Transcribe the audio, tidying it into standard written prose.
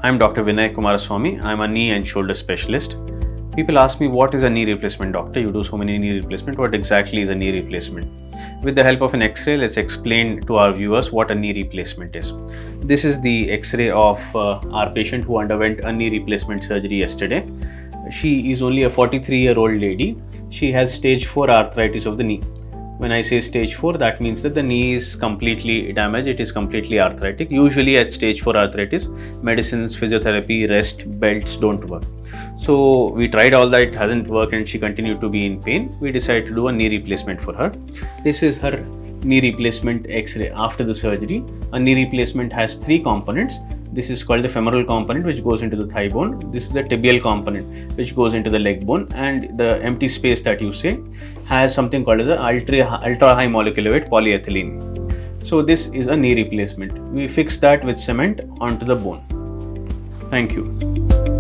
I'm Dr. Vinay Kumaraswamy. I'm a knee and shoulder specialist. People ask me, what is a knee replacement, doctor? You do so many knee replacement. What exactly is a knee replacement? With the help of an X-ray, let's explain to our viewers what a knee replacement is. This is the X-ray of our patient who underwent a knee replacement surgery yesterday. She is only a 43-year-old lady. She has stage 4 arthritis of the knee. When I say stage 4, that means that the knee is completely damaged, it is completely arthritic. Usually at stage 4 arthritis, medicines, physiotherapy, rest, belts don't work. So we tried all that, it hasn't worked, and she continued to be in pain. We decided to do a knee replacement for her. This is her knee replacement X-ray after the surgery. A knee replacement has 3 components. This is called the femoral component, which goes into the thigh bone. This is the tibial component, which goes into the leg bone, and the empty space that you say has something called as the ultra high molecular weight polyethylene. So this is a knee replacement. We fix that with cement onto the bone. Thank you.